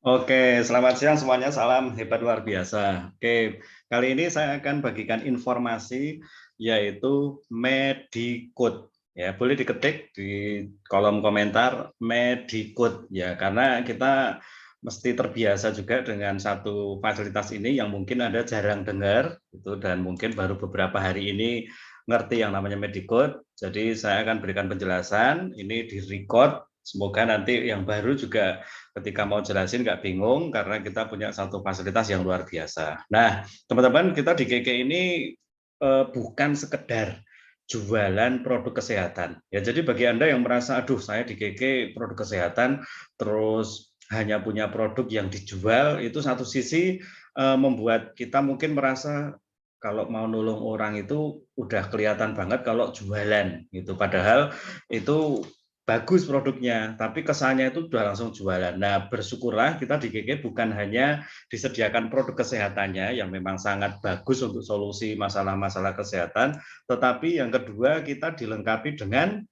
Oke, selamat siang semuanya. Salam hebat luar biasa. Oke, kali ini saya akan bagikan informasi yaitu Medicode. Ya, boleh diketik di kolom komentar Medicode ya, karena kita mesti terbiasa juga dengan satu fasilitas ini yang mungkin Anda jarang dengar itu dan mungkin baru beberapa hari ini ngerti yang namanya Medicode. Jadi saya akan berikan penjelasan, ini di-record. Semoga nanti yang baru juga ketika mau jelasin nggak bingung karena kita punya satu fasilitas yang luar biasa. Nah, teman-teman, kita di KK ini bukan sekedar jualan produk kesehatan. Ya, jadi bagi Anda yang merasa, aduh saya di KK produk kesehatan, terus hanya punya produk yang dijual, itu satu sisi membuat kita mungkin merasa kalau mau nolong orang itu udah kelihatan banget kalau jualan gitu. Padahal itu bagus produknya, tapi kesannya itu udah langsung jualan. Nah, bersyukurlah kita di GG bukan hanya disediakan produk kesehatannya yang memang sangat bagus untuk solusi masalah-masalah kesehatan, tetapi yang kedua kita dilengkapi dengan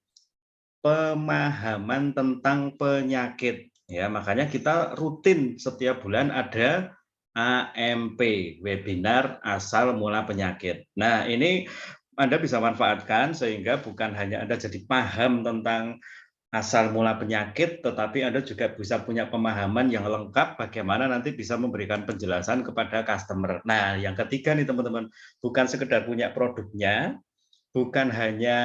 pemahaman tentang penyakit. Ya, makanya kita rutin setiap bulan ada AMP, webinar asal mula penyakit. Nah, ini Anda bisa manfaatkan sehingga bukan hanya Anda jadi paham tentang asal mula penyakit, tetapi Anda juga bisa punya pemahaman yang lengkap bagaimana nanti bisa memberikan penjelasan kepada customer. Nah, yang ketiga nih teman-teman, bukan sekedar punya produknya, bukan hanya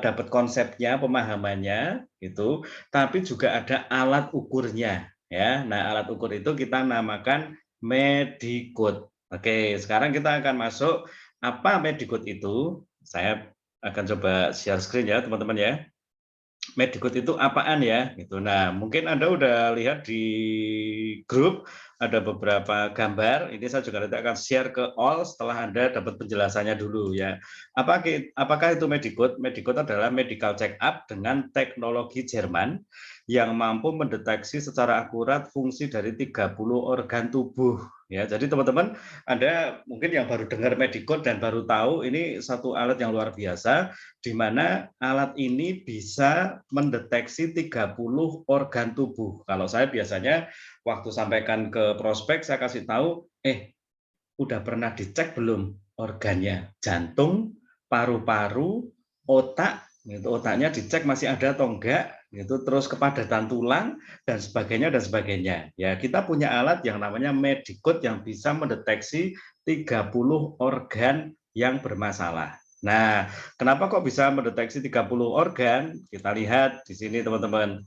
dapat konsepnya, pemahamannya, gitu, tapi juga ada alat ukurnya. Ya, nah alat ukur itu kita namakan Medicode. Oke, sekarang kita akan masuk apa Medicode itu. Saya akan coba share screen ya teman-teman ya. Medicode itu apaan ya? Gitu. Nah, mungkin Anda udah lihat di grup ada beberapa gambar. Ini saya juga nanti akan share ke all setelah Anda dapat penjelasannya dulu ya. Apakah itu Medicode? Medicode adalah medical check up dengan teknologi Jerman yang mampu mendeteksi secara akurat fungsi dari 30 organ tubuh. Ya, jadi teman-teman, Anda mungkin yang baru dengar Medicode dan baru tahu ini satu alat yang luar biasa di mana alat ini bisa mendeteksi 30 organ tubuh. Kalau saya biasanya waktu sampaikan ke prospek, saya kasih tahu, udah pernah dicek belum organnya? Jantung, paru-paru, otak, gitu. Otaknya dicek masih ada atau enggak, gitu. Terus kepadatan tulang dan sebagainya dan sebagainya. Ya, kita punya alat yang namanya Medicode yang bisa mendeteksi 30 organ yang bermasalah. Nah, kenapa kok bisa mendeteksi 30 organ? Kita lihat di sini teman-teman.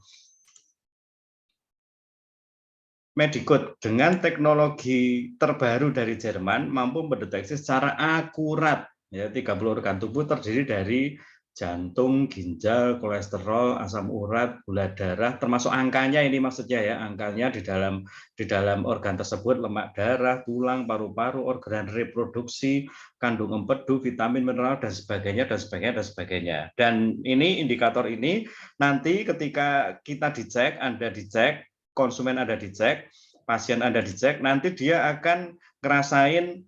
Medicode dengan teknologi terbaru dari Jerman mampu mendeteksi secara akurat ya 30 organ tubuh terdiri dari jantung, ginjal, kolesterol, asam urat, gula darah, termasuk angkanya ini maksudnya ya, angkanya di dalam organ tersebut lemak darah, tulang, paru-paru, organ reproduksi, kandung empedu, vitamin, mineral dan sebagainya dan sebagainya dan sebagainya. Dan ini indikator ini nanti ketika kita dicek, Anda dicek, konsumen Anda dicek, pasien Anda dicek, nanti dia akan ngerasain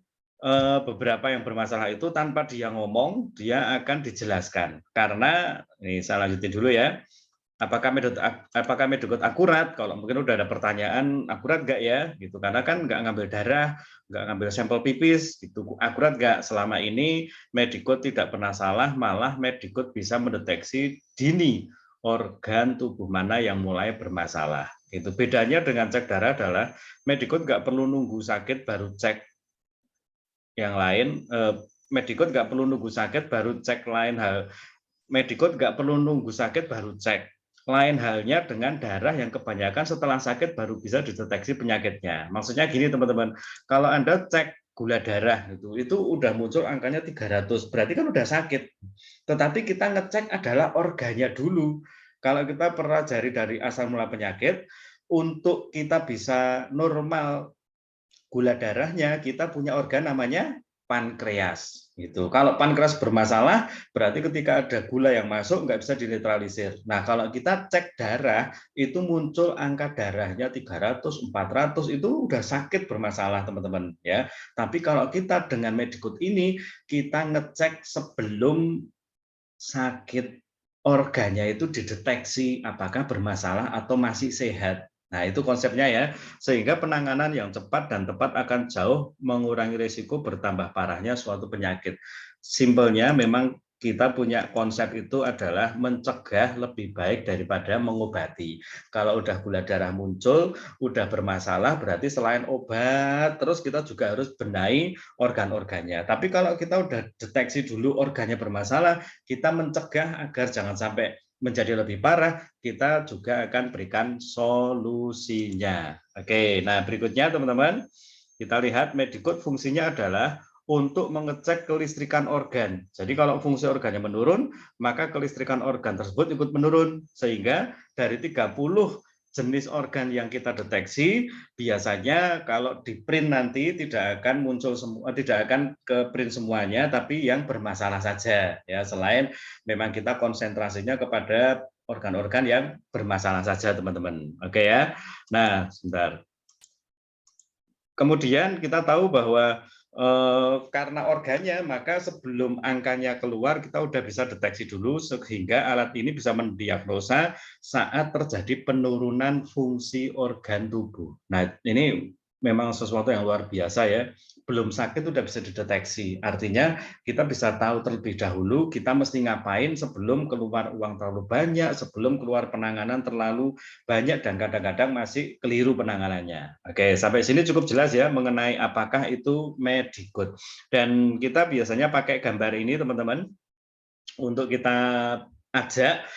beberapa yang bermasalah itu tanpa dia ngomong, dia akan dijelaskan. Karena, ini saya lanjutin dulu ya, apakah Medicode akurat? Kalau mungkin udah ada pertanyaan, akurat nggak ya? Gitu. Karena kan nggak ngambil darah, nggak ngambil sampel pipis, gitu. Akurat nggak? Selama ini Medicode tidak pernah salah, malah Medicode bisa mendeteksi dini organ tubuh mana yang mulai bermasalah. Itu bedanya dengan cek darah adalah Medicode nggak perlu nunggu sakit baru cek yang lain. Medicode nggak perlu nunggu sakit baru cek lain hal. Medicode nggak perlu nunggu sakit baru cek. Lain halnya dengan darah yang kebanyakan setelah sakit baru bisa dideteksi penyakitnya. Maksudnya gini teman-teman, kalau Anda cek gula darah itu udah muncul angkanya 300, berarti kan udah sakit. Tetapi kita ngecek adalah organnya dulu. Kalau kita pelajari dari asal mula penyakit, untuk kita bisa normal gula darahnya, kita punya organ namanya pankreas. Gitu. Kalau pankreas bermasalah, berarti ketika ada gula yang masuk nggak bisa dinetralisir. Nah, kalau kita cek darah, itu muncul angka darahnya 300, 400, itu udah sakit bermasalah, teman-teman. Ya. Tapi kalau kita dengan Medicode ini, kita ngecek sebelum sakit organnya itu dideteksi apakah bermasalah atau masih sehat. Nah, itu konsepnya ya. Sehingga penanganan yang cepat dan tepat akan jauh mengurangi risiko bertambah parahnya suatu penyakit. Simpelnya memang kita punya konsep itu adalah mencegah lebih baik daripada mengobati. Kalau udah gula darah muncul, udah bermasalah, berarti selain obat, terus kita juga harus benahi organ-organnya. Tapi kalau kita udah deteksi dulu organnya bermasalah, kita mencegah agar jangan sampai menjadi lebih parah, kita juga akan berikan solusinya. Oke, nah berikutnya teman-teman, kita lihat Medicode fungsinya adalah untuk mengecek kelistrikan organ. Jadi kalau fungsi organnya menurun, maka kelistrikan organ tersebut ikut menurun. Sehingga dari 30 jenis organ yang kita deteksi, biasanya kalau di print nanti tidak akan muncul semua, tidak akan ke print semuanya, tapi yang bermasalah saja. Ya, selain memang kita konsentrasinya kepada organ-organ yang bermasalah saja, teman-teman. Oke ya. Nah, sebentar. Kemudian kita tahu bahwa karena organnya, maka sebelum angkanya keluar kita udah bisa deteksi dulu sehingga alat ini bisa mendiagnosa saat terjadi penurunan fungsi organ tubuh. Nah, ini memang sesuatu yang luar biasa ya. Belum sakit udah bisa dideteksi. Artinya kita bisa tahu terlebih dahulu kita mesti ngapain sebelum keluar uang terlalu banyak, sebelum keluar penanganan terlalu banyak dan kadang-kadang masih keliru penanganannya. Oke, sampai sini cukup jelas ya mengenai apakah itu Medicode. Dan kita biasanya pakai gambar ini teman-teman untuk kita ajak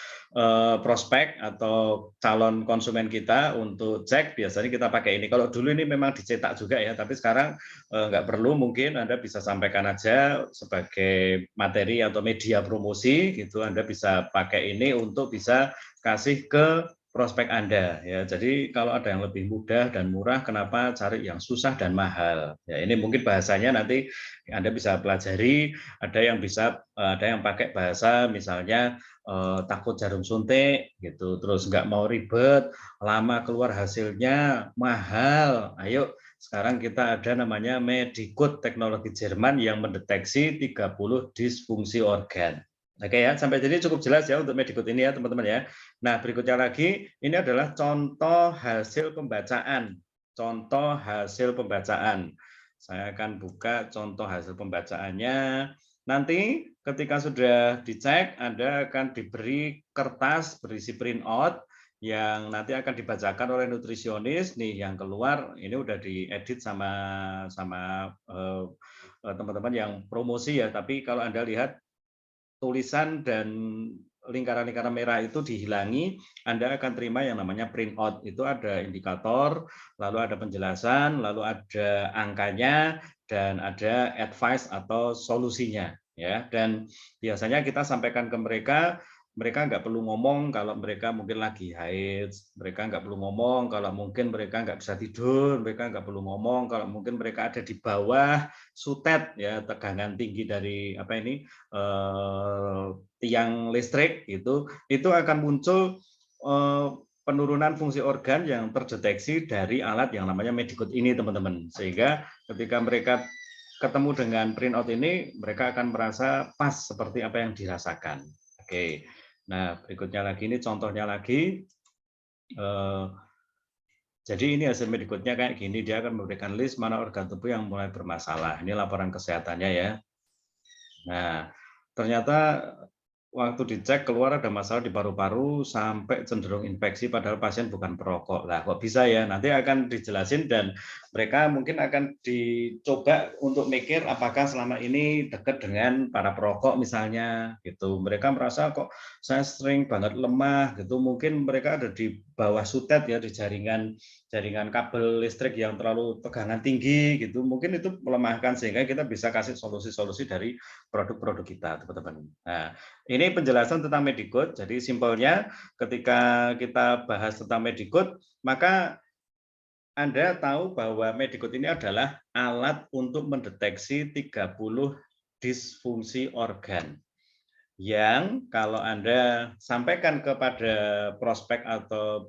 prospek atau calon konsumen kita untuk cek. Biasanya kita pakai ini. Kalau dulu ini memang dicetak juga ya, tapi sekarang nggak perlu. Mungkin Anda bisa sampaikan aja sebagai materi atau media promosi gitu. Anda bisa pakai ini untuk bisa kasih ke prospek Anda ya. Jadi kalau ada yang lebih mudah dan murah, kenapa cari yang susah dan mahal? Ya, ini mungkin bahasanya nanti Anda bisa pelajari. Ada yang pakai bahasa misalnya takut jarum suntik gitu, terus nggak mau ribet, lama keluar hasilnya, mahal. Ayo sekarang kita ada namanya Medicode teknologi Jerman yang mendeteksi 30 disfungsi organ. Oke ya, sampai jadi cukup jelas ya untuk Medicode ini ya teman-teman ya. Nah berikutnya lagi, ini adalah contoh hasil pembacaan. Contoh hasil pembacaan. Saya akan buka contoh hasil pembacaannya. Nanti ketika sudah dicek, Anda akan diberi kertas berisi printout yang nanti akan dibacakan oleh nutrisionis. Nih yang keluar ini udah diedit sama teman-teman yang promosi ya. Tapi kalau Anda lihat tulisan dan lingkaran-lingkaran merah itu dihilangi, Anda akan terima yang namanya printout. Itu ada indikator, lalu ada penjelasan, lalu ada angkanya, dan ada advice atau solusinya. Ya, dan biasanya kita sampaikan ke mereka, mereka nggak perlu ngomong kalau mereka mungkin lagi haid, mereka nggak perlu ngomong kalau mungkin mereka nggak bisa tidur, mereka nggak perlu ngomong kalau mungkin mereka ada di bawah sutet ya, tegangan tinggi dari apa ini tiang listrik itu akan muncul penurunan fungsi organ yang terdeteksi dari alat yang namanya Medicode ini teman-teman. Sehingga ketika mereka ketemu dengan printout ini, mereka akan merasa pas seperti apa yang dirasakan. Oke, nah berikutnya lagi ini contohnya lagi. Jadi ini hasil Medicode-nya kayak gini, dia akan memberikan list mana organ tubuh yang mulai bermasalah. Ini laporan kesehatannya ya. Nah, ternyata waktu dicek keluar ada masalah di paru-paru sampai cenderung infeksi padahal pasien bukan perokok. Lah kok bisa ya? Nanti akan dijelasin dan mereka mungkin akan dicoba untuk mikir apakah selama ini dekat dengan para perokok misalnya gitu. Mereka merasa kok saya sering banget lemah gitu. Mungkin mereka ada di bawah sutet ya, di jaringan kabel listrik yang terlalu tegangan tinggi gitu. Mungkin itu melemahkan sehingga kita bisa kasih solusi-solusi dari produk-produk kita, teman-teman. Nah, ini penjelasan tentang Medicode. Jadi simpelnya ketika kita bahas tentang Medicode, maka Anda tahu bahwa Medicode ini adalah alat untuk mendeteksi 30 disfungsi organ yang kalau Anda sampaikan kepada prospek atau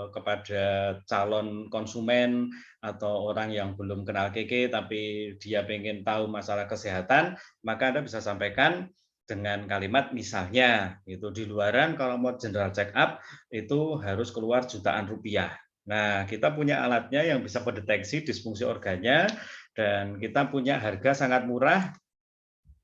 kepada calon konsumen atau orang yang belum kenal Keke tapi dia pengen tahu masalah kesehatan, maka Anda bisa sampaikan dengan kalimat misalnya itu di luaran kalau mau general check up itu harus keluar jutaan rupiah. Nah, kita punya alatnya yang bisa mendeteksi disfungsi organnya, dan kita punya harga sangat murah.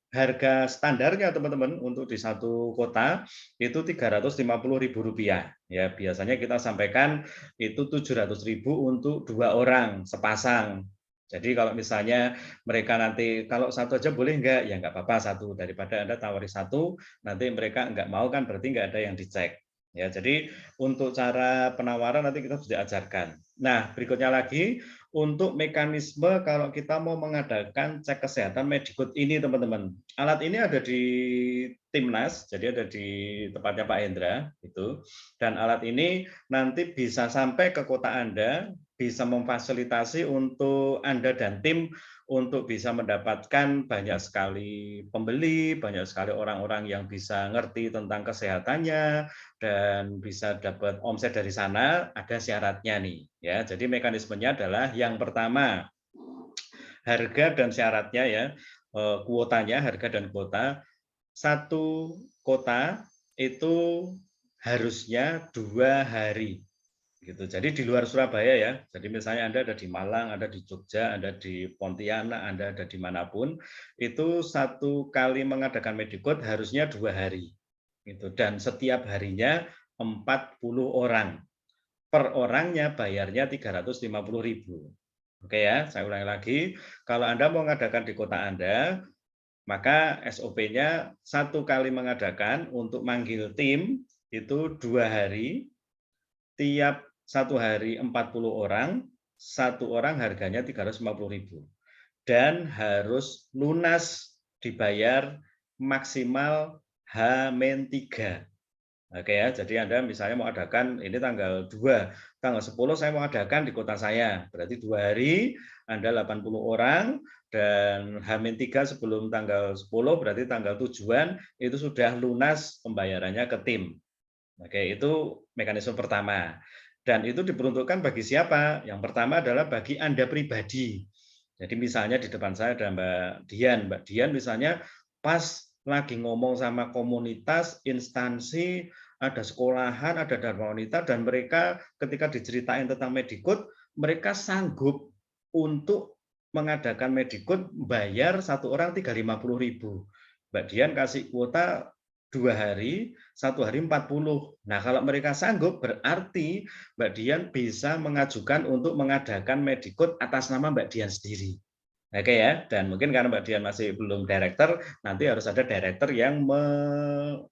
Harga standarnya teman-teman untuk di satu kota itu Rp350.000. Ya, biasanya kita sampaikan itu Rp700.000 untuk 2 orang sepasang. Jadi kalau misalnya mereka nanti kalau satu aja boleh enggak? Ya enggak apa-apa satu, daripada Anda tawari satu, nanti mereka enggak mau kan berarti enggak ada yang dicek. Ya, jadi untuk cara penawaran nanti kita sudah ajarkan. Nah, berikutnya lagi untuk mekanisme kalau kita mau mengadakan cek kesehatan Medicode ini teman-teman. Alat ini ada di Timnas, jadi ada di tempatnya Pak Hendra itu. Dan alat ini nanti bisa sampai ke kota Anda, bisa memfasilitasi untuk Anda dan tim untuk bisa mendapatkan banyak sekali pembeli, banyak sekali orang-orang yang bisa ngerti tentang kesehatannya, dan bisa dapat omset dari sana. Ada syaratnya nih ya. Jadi mekanismenya adalah yang pertama harga dan syaratnya ya, kuotanya, harga dan kuota. Satu kota itu harusnya 2 hari gitu. Jadi di luar Surabaya ya. Jadi misalnya Anda ada di Malang, ada di Jogja, Anda di Pontianak, Anda ada dimanapun, itu satu kali mengadakan Medicode harusnya 2 hari gitu. Dan setiap harinya 40 orang. Per orangnya bayarnya 350.000. Oke ya, saya ulangi lagi. Kalau Anda mau mengadakan di kota Anda, maka SOP-nya satu kali mengadakan untuk manggil tim itu 2 hari, tiap satu hari 40 orang, satu orang harganya 350.000. Dan harus lunas dibayar maksimal H-3. Oke ya, jadi Anda misalnya mau adakan ini tanggal 2, tanggal 10 saya mau adakan di kota saya. Berarti 2 hari, Anda 80 orang, dan H-3 sebelum tanggal 10, berarti tanggal tujuan, itu sudah lunas pembayarannya ke tim. Oke, itu mekanisme pertama. Dan itu diperuntukkan bagi siapa? Yang pertama adalah bagi Anda pribadi. Jadi misalnya di depan saya ada Mbak Dian. Mbak Dian misalnya pas lagi ngomong sama komunitas, instansi, ada sekolahan, ada dharma wanita, dan mereka ketika diceritain tentang Medicode, mereka sanggup untuk mengadakan Medicode bayar satu orang 350.000. Mbak Dian kasih kuota 2 hari, satu hari 40. Nah, kalau mereka sanggup, berarti Mbak Dian bisa mengajukan untuk mengadakan Medicode atas nama Mbak Dian sendiri. Oke ya, dan mungkin karena Mbak Dian masih belum director, nanti harus ada director yang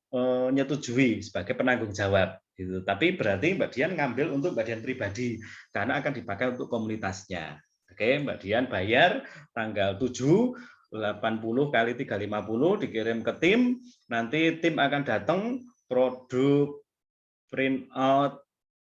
menyetujui sebagai penanggung jawab. Gitu. Tapi berarti Mbak Dian ngambil untuk Mbak Dian pribadi, karena akan dipakai untuk komunitasnya. Oke, Mbak Dian bayar tanggal 7, 80 kali 350 dikirim ke tim, nanti tim akan datang, produk, print out,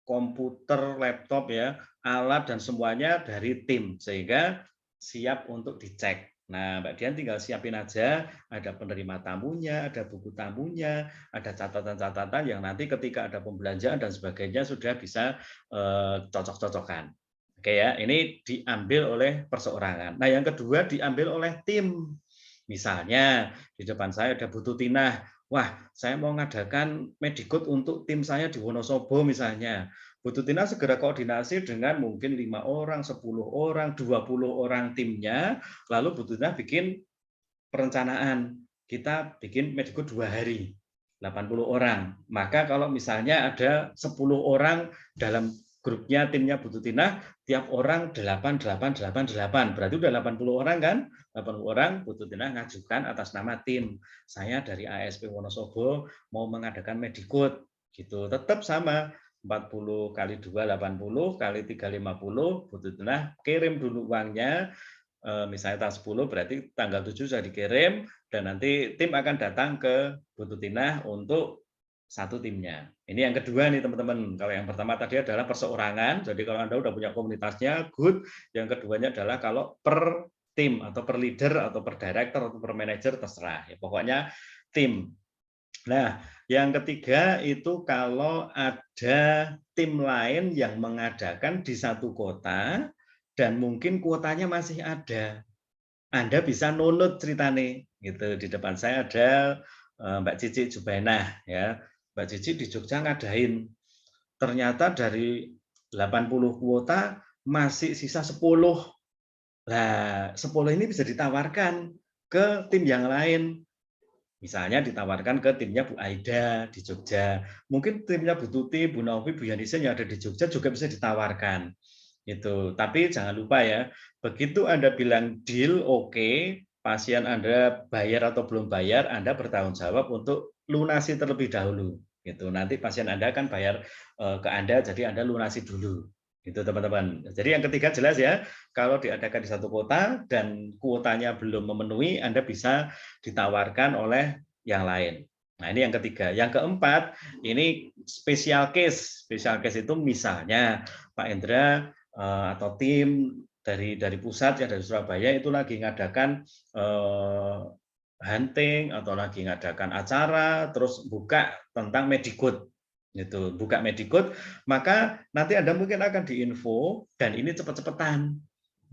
komputer, laptop ya, alat dan semuanya dari tim, sehingga siap untuk dicek. Nah, Mbak Dian tinggal siapin aja, ada penerima tamunya, ada buku tamunya, ada catatan-catatan yang nanti ketika ada pembelanjaan dan sebagainya sudah bisa cocok-cocokan. Oke ya, ini diambil oleh perseorangan. Nah, yang kedua diambil oleh tim. Misalnya di depan saya ada Bu Tutinah, wah saya mau mengadakan Medicode untuk tim saya di Wonosobo misalnya. Bu Tutina segera koordinasi dengan mungkin 5 orang, 10 orang, 20 orang timnya, lalu Bu Tutina bikin perencanaan. Kita bikin Medicode 2 hari, 80 orang. Maka kalau misalnya ada 10 orang dalam grupnya timnya Bu Tutina, tiap orang 8, 8, 8, 8. Berarti udah 80 orang kan? 80 orang Bu Tutina ngajukan atas nama tim. Saya dari ASP Wonosobo mau mengadakan Medicode. Gitu. Tetap sama. 40 kali 2, 80 kali 3, 50. Bu Tutina kirim dulu uangnya, misalnya tanggal 10 berarti tanggal 7 sudah dikirim, dan nanti tim akan datang ke Bu Tutinah untuk satu timnya. Ini yang kedua nih teman-teman. Kalau yang pertama tadi adalah perseorangan, jadi kalau Anda udah punya komunitasnya, good. Yang keduanya adalah kalau per tim atau per leader atau per director atau per manager terserah. Ya, pokoknya tim. Nah, yang ketiga itu kalau ada tim lain yang mengadakan di satu kota dan mungkin kuotanya masih ada. Anda bisa nunut ceritanya gitu. Di depan saya ada Mbak Cici Jubainah ya. Mbak Cici di Jogja ngadain. Ternyata dari 80 kuota, masih sisa 10. Nah, 10 ini bisa ditawarkan ke tim yang lain. Misalnya ditawarkan ke timnya Bu Aida di Jogja. Mungkin timnya Bu Tuti, Bu Novi, Bu Yanisen yang ada di Jogja juga bisa ditawarkan. Itu. Tapi jangan lupa ya, begitu Anda bilang deal oke, pasien Anda bayar atau belum bayar, Anda bertanggung jawab untuk lunasi terlebih dahulu. Gitu. Nanti pasien Anda akan bayar ke Anda, jadi Anda lunasi dulu. Itu teman-teman. Jadi yang ketiga jelas ya, kalau diadakan di satu kota dan kuotanya belum memenuhi, Anda bisa ditawarkan oleh yang lain. Nah, ini yang ketiga. Yang keempat, ini special case. Special case itu misalnya Pak Indra atau tim dari pusat ya dari Surabaya itu lagi ngadakan hunting atau lagi ngadakan acara terus buka tentang Medicode gitu, buka Medicode, maka nanti Anda mungkin akan diinfo dan ini cepet-cepetan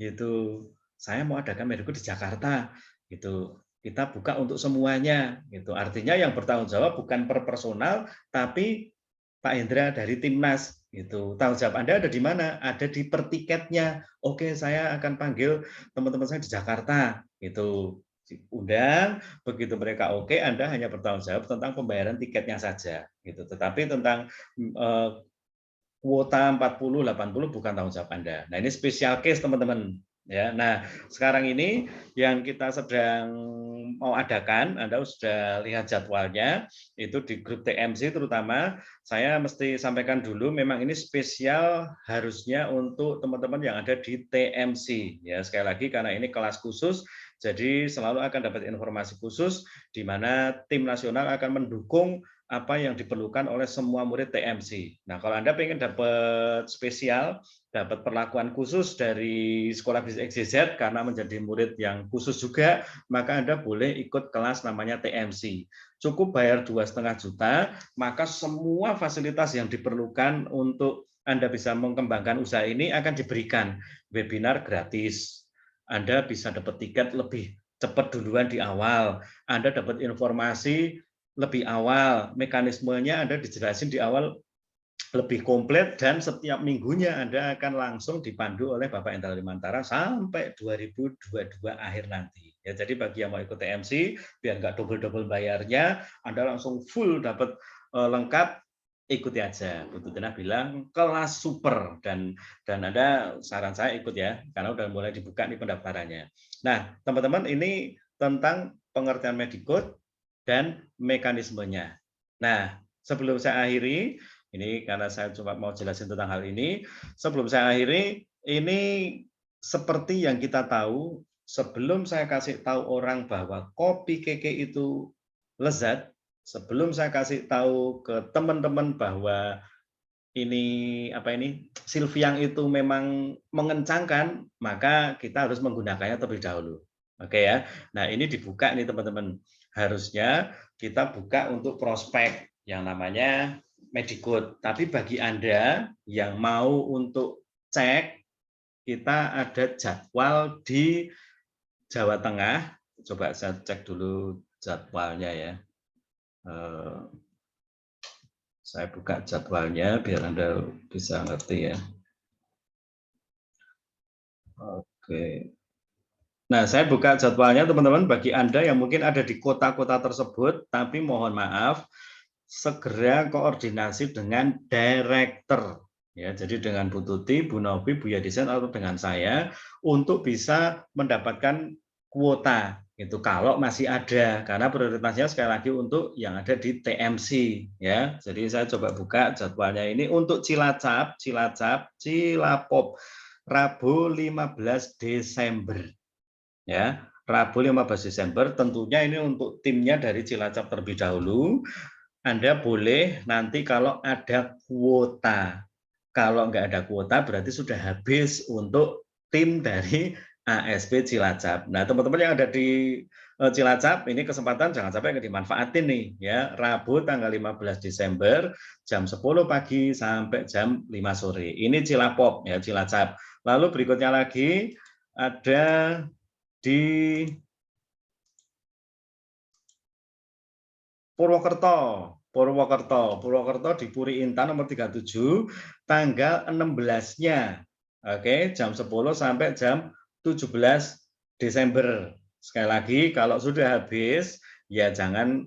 gitu. Saya mau adakan Medicode di Jakarta gitu. Kita buka untuk semuanya gitu. Artinya yang bertanggung jawab bukan per personal tapi Pak Hendra dari Timnas gitu. Tanggung jawab Anda ada di mana? Ada di per tiketnya. Oke, saya akan panggil teman-teman saya di Jakarta gitu. Undang, begitu mereka oke, Anda hanya bertanggung jawab tentang pembayaran tiketnya saja gitu. Tetapi tentang kuota 40, 80 bukan tanggung jawab Anda. Nah, ini special case teman-teman. Ya, nah sekarang ini yang kita sedang mau adakan, Anda sudah lihat jadwalnya, itu di grup TMC terutama, saya mesti sampaikan dulu, memang ini spesial harusnya untuk teman-teman yang ada di TMC. Ya, sekali lagi karena ini kelas khusus, jadi selalu akan dapat informasi khusus di mana tim nasional akan mendukung apa yang diperlukan oleh semua murid TMC. Nah, kalau Anda ingin dapat spesial, dapat perlakuan khusus dari Sekolah Bisnis XYZ karena menjadi murid yang khusus juga, maka Anda boleh ikut kelas namanya TMC. Cukup bayar 2,5 juta, maka semua fasilitas yang diperlukan untuk Anda bisa mengembangkan usaha ini akan diberikan. Webinar gratis, Anda bisa dapat tiket lebih cepat duluan di awal, Anda dapat informasi lebih awal, mekanismenya Anda dijelasin di awal lebih komplit dan setiap minggunya Anda akan langsung dipandu oleh Bapak Indra Limantara sampai 2022 akhir nanti. Ya, jadi bagi yang mau ikut TMC, biar nggak double-double bayarnya, Anda langsung full dapat lengkap, ikuti aja. Bu Tutina bilang kelas super dan Anda saran saya ikut ya, karena udah mulai dibuka nih pendaftarannya. Nah, teman-teman ini tentang pengertian Medicode dan mekanismenya. Nah, sebelum saya akhiri, ini karena saya cuma mau jelasin tentang hal ini, sebelum saya akhiri, ini seperti yang kita tahu, sebelum saya kasih tahu orang bahwa kopi keke itu lezat, sebelum saya kasih tahu ke teman-teman bahwa ini Silviang itu memang mengencangkan, maka kita harus menggunakannya terlebih dahulu. Oke ya. Nah, ini dibuka nih teman-teman. Harusnya kita buka untuk prospek yang namanya Medicode. Tapi bagi Anda yang mau untuk cek, kita ada jadwal di Jawa Tengah. Coba saya cek dulu jadwalnya ya. Saya buka jadwalnya biar Anda bisa ngerti ya. Oke. Nah, saya buka jadwalnya teman-teman bagi Anda yang mungkin ada di kota-kota tersebut, tapi mohon maaf, segera koordinasi dengan director. Ya, jadi dengan Bu Tuti, Bu Novi, Bu Yadisen atau dengan saya untuk bisa mendapatkan kuota itu kalau masih ada karena prioritasnya sekali lagi untuk yang ada di TMC ya. Jadi saya coba buka jadwalnya ini untuk Cilacap, Cilapop Rabu 15 Desember ya. Rabu 15 Desember tentunya ini untuk timnya dari Cilacap terlebih dahulu. Anda boleh nanti kalau ada kuota. Kalau nggak ada kuota berarti sudah habis untuk tim dari ASP Cilacap. Nah, teman-teman yang ada di Cilacap, ini kesempatan jangan sampai nggak dimanfaatin nih ya. Rabu tanggal 15 Desember jam 10 pagi sampai jam 5 sore. Ini Cilapop ya, Cilacap. Lalu berikutnya lagi ada di Purwokerto. Purwokerto. Purwokerto di Puri Intan nomor 37 tanggal 16-nya. Oke, jam 10 sampai jam 17 Desember. Sekali lagi kalau sudah habis ya jangan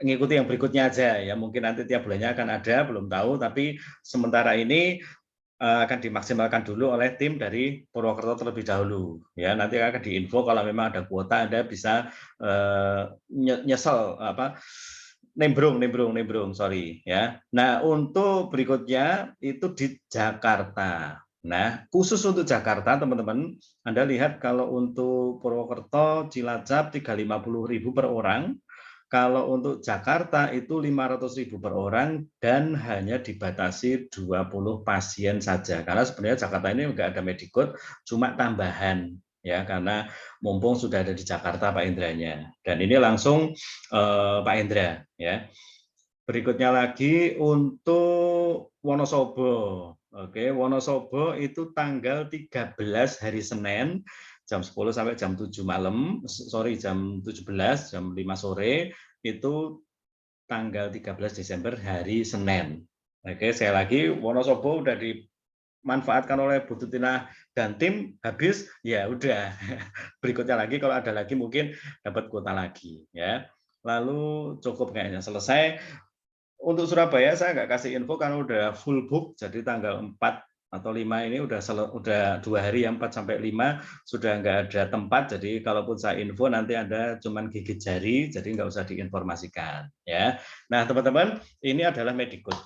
ngikuti yang berikutnya aja ya. Mungkin nanti tiap bulannya akan ada, belum tahu, tapi sementara ini akan dimaksimalkan dulu oleh tim dari Purwokerto terlebih dahulu ya. Nanti akan diinfo kalau memang ada kuota, Anda bisa nyesel apa nimbrung sorry ya. Nah, untuk berikutnya itu di Jakarta. Nah, khusus untuk Jakarta teman-teman, Anda lihat kalau untuk Purwokerto Cilacap 350.000 per orang. Kalau untuk Jakarta itu 500.000 per orang dan hanya dibatasi 20 pasien saja. Karena sebenarnya Jakarta ini enggak ada Medicode, cuma tambahan ya, karena mumpung sudah ada di Jakarta Pak Indranya. Dan ini langsung Pak Indra ya. Berikutnya lagi untuk Wonosobo. Oke, Wonosobo itu tanggal 13 hari Senin jam 10 sampai jam 7 malam, sorry jam 17, jam 5 sore, itu tanggal 13 Desember hari Senin. Oke, saya lagi Wonosobo udah dimanfaatkan oleh Bu Tutina dan tim, habis ya udah. Berikutnya lagi kalau ada lagi mungkin dapat kuota lagi ya. Lalu cukup kayaknya selesai. Untuk Surabaya saya nggak kasih info karena udah full book, jadi tanggal 4 atau 5 ini udah 2 hari ya, 4 sampai 5 sudah nggak ada tempat, jadi kalaupun saya info nanti Anda cuman gigit jari, jadi nggak usah diinformasikan ya. Nah teman-teman, ini adalah Medicode.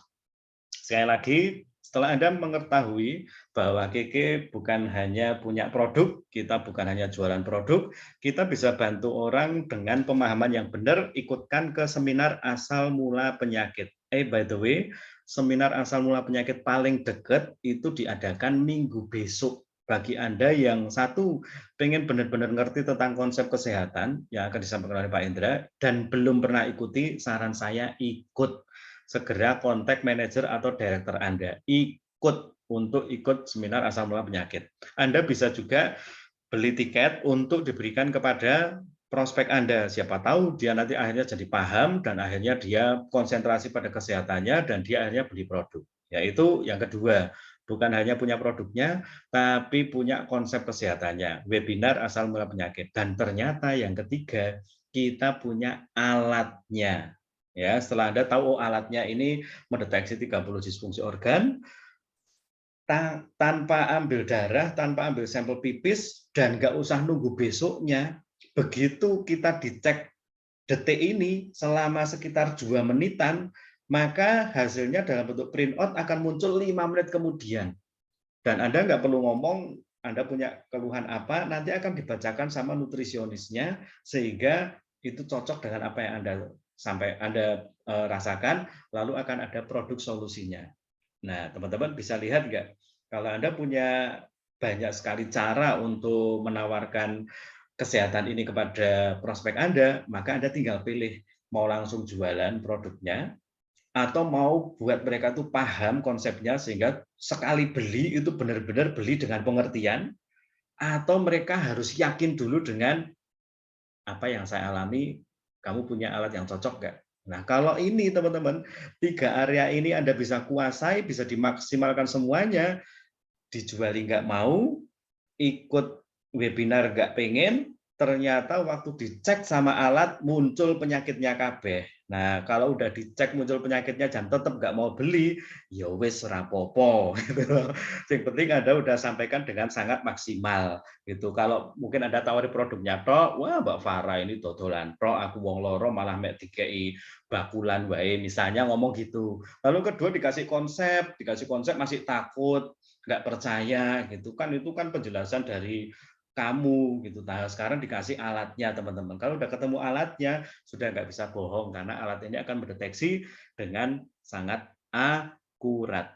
Sekali lagi, setelah Anda mengetahui bahwa Keke bukan hanya punya produk, kita bukan hanya jualan produk, kita bisa bantu orang dengan pemahaman yang benar, ikutkan ke seminar asal mula penyakit. By the way, seminar asal mula penyakit paling dekat itu diadakan minggu besok. Bagi Anda yang satu, pengen benar-benar ngerti tentang konsep kesehatan yang akan disampaikan oleh Pak Indra, dan belum pernah ikuti, saran saya ikut. Segera kontak manajer atau direktur Anda. Ikut seminar asal mula penyakit. Anda bisa juga beli tiket untuk diberikan kepada prospek Anda. Siapa tahu dia nanti akhirnya jadi paham dan akhirnya dia konsentrasi pada kesehatannya dan dia akhirnya beli produk. Yaitu yang kedua, bukan hanya punya produknya, tapi punya konsep kesehatannya. Webinar asal mula penyakit. Dan ternyata yang ketiga, kita punya alatnya. Ya, setelah Anda tahu alatnya ini mendeteksi 30 disfungsi organ, tanpa ambil darah, tanpa ambil sampel pipis, dan nggak usah nunggu besoknya. Begitu kita dicek detik ini selama sekitar 2 menitan, maka hasilnya dalam bentuk printout akan muncul 5 menit kemudian. Dan Anda nggak perlu ngomong, Anda punya keluhan apa, nanti akan dibacakan sama nutrisionisnya, sehingga itu cocok dengan apa yang Anda rasakan, lalu akan ada produk solusinya. Nah, teman-teman bisa lihat nggak, kalau Anda punya banyak sekali cara untuk menawarkan kesehatan ini kepada prospek Anda, maka Anda tinggal pilih mau langsung jualan produknya, atau mau buat mereka tuh paham konsepnya sehingga sekali beli itu benar-benar beli dengan pengertian, atau mereka harus yakin dulu dengan apa yang saya alami, kamu punya alat yang cocok nggak? Nah, kalau ini teman-teman, 3 area ini Anda bisa kuasai, bisa dimaksimalkan semuanya, dijuali nggak mau, ikut webinar nggak pengen, ternyata waktu dicek sama alat muncul penyakitnya kabeh. Nah, kalau udah dicek muncul penyakitnya dan tetap nggak mau beli, ya wis rapopo. Gitu. Yang penting Anda udah sampaikan dengan sangat maksimal. Gitu. Kalau mungkin Anda tawari produknya tok, wah Mbak Farah ini dodolan tok, aku wong loro malah mek dikei bakulan wae, misalnya ngomong gitu. Lalu kedua dikasih konsep masih takut, nggak percaya gitu kan, itu kan penjelasan dari kamu gitu. Nah, sekarang dikasih alatnya teman-teman. Kalau udah ketemu alatnya sudah nggak bisa bohong karena alat ini akan mendeteksi dengan sangat akurat.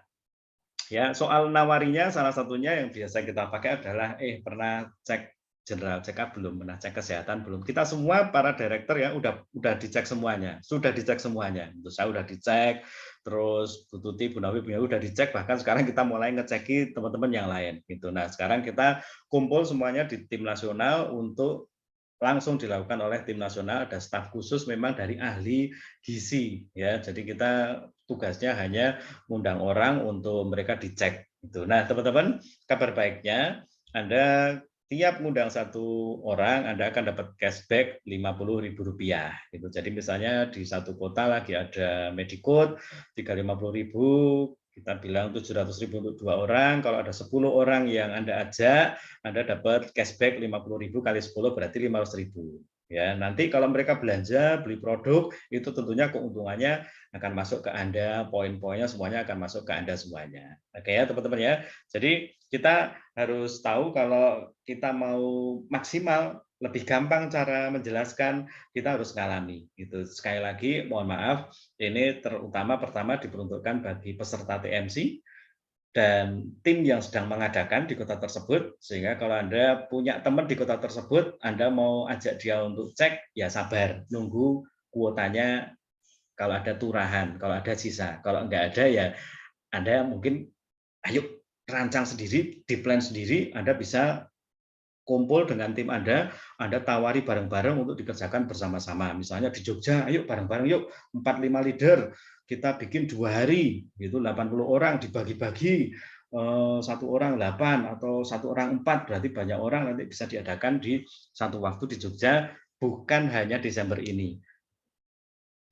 Ya, soal nawarinya salah satunya yang biasa kita pakai adalah pernah cek general check up belum, pernah cek kesehatan belum. Kita semua para direktur ya udah dicek semuanya, sudah dicek semuanya. Untuk saya udah dicek, terus Bu Tuti, Bu Nawi, Bu Nawi udah dicek, bahkan sekarang kita mulai ngeceki teman-teman yang lain gitu. Nah, sekarang kita kumpul semuanya di tim nasional untuk langsung dilakukan oleh tim nasional, ada staf khusus memang dari ahli gizi ya. Jadi kita tugasnya hanya ngundang orang untuk mereka dicek gitu. Nah, teman-teman, kabar baiknya Anda tiap ngundang satu orang, Anda akan dapat cashback Rp50.000 gitu. Jadi misalnya di satu kota lagi ada Medicode 350.000, kita bilang 700.000 untuk 2 orang. Kalau ada 10 orang yang Anda ajak, Anda dapat cashback 50.000 kali 10 berarti 500.000. Ya, nanti kalau mereka belanja, beli produk, itu tentunya keuntungannya akan masuk ke Anda, poin-poinnya semuanya akan masuk ke Anda semuanya. Oke ya, teman-teman ya. Jadi kita harus tahu kalau kita mau maksimal, lebih gampang cara menjelaskan, kita harus ngalami. Gitu. Sekali lagi, mohon maaf, ini terutama pertama diperuntukkan bagi peserta TMC, dan tim yang sedang mengadakan di kota tersebut, sehingga kalau Anda punya teman di kota tersebut, Anda mau ajak dia untuk cek, ya sabar, nunggu kuotanya kalau ada turahan, kalau ada sisa. Kalau enggak ada ya Anda mungkin ayo rancang sendiri, di-plan sendiri, Anda bisa kumpul dengan tim Anda tawari bareng-bareng untuk dikerjakan bersama-sama. Misalnya di Jogja, ayo bareng-bareng yuk 4-5 leader, kita bikin 2 hari, gitu 80 orang dibagi-bagi, satu orang 8 atau satu orang 4, berarti banyak orang nanti bisa diadakan di satu waktu di Jogja, bukan hanya Desember ini.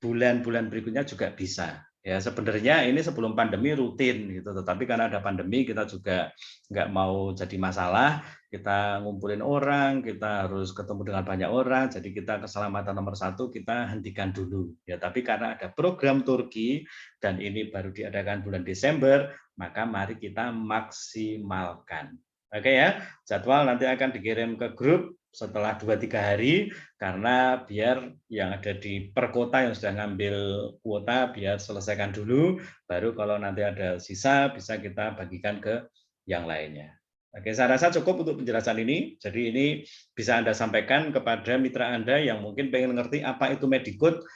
Bulan-bulan berikutnya juga bisa. Ya sebenarnya ini sebelum pandemi rutin gitu, tetapi karena ada pandemi kita juga nggak mau jadi masalah, kita ngumpulin orang, kita harus ketemu dengan banyak orang, jadi kita keselamatan nomor satu kita hentikan dulu. Ya tapi karena ada program Turki dan ini baru diadakan bulan Desember, maka mari kita maksimalkan. Oke ya, jadwal nanti akan dikirim ke grup setelah 2-3 hari, karena biar yang ada di per kota yang sudah ngambil kuota biar selesaikan dulu, baru kalau nanti ada sisa bisa kita bagikan ke yang lainnya. Oke, saya rasa cukup untuk penjelasan ini. Jadi ini bisa Anda sampaikan kepada mitra Anda yang mungkin pengen ngerti apa itu Medicode,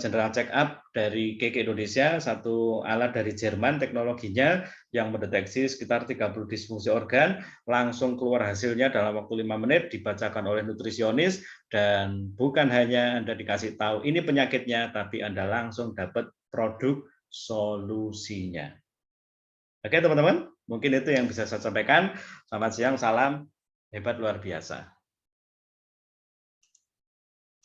General Check Up dari KK Indonesia, satu alat dari Jerman teknologinya yang mendeteksi sekitar 30 disfungsi organ, langsung keluar hasilnya dalam waktu 5 menit, dibacakan oleh nutrisionis, dan bukan hanya Anda dikasih tahu ini penyakitnya, tapi Anda langsung dapat produk solusinya. Oke teman-teman, mungkin itu yang bisa saya sampaikan. Selamat siang, salam hebat luar biasa.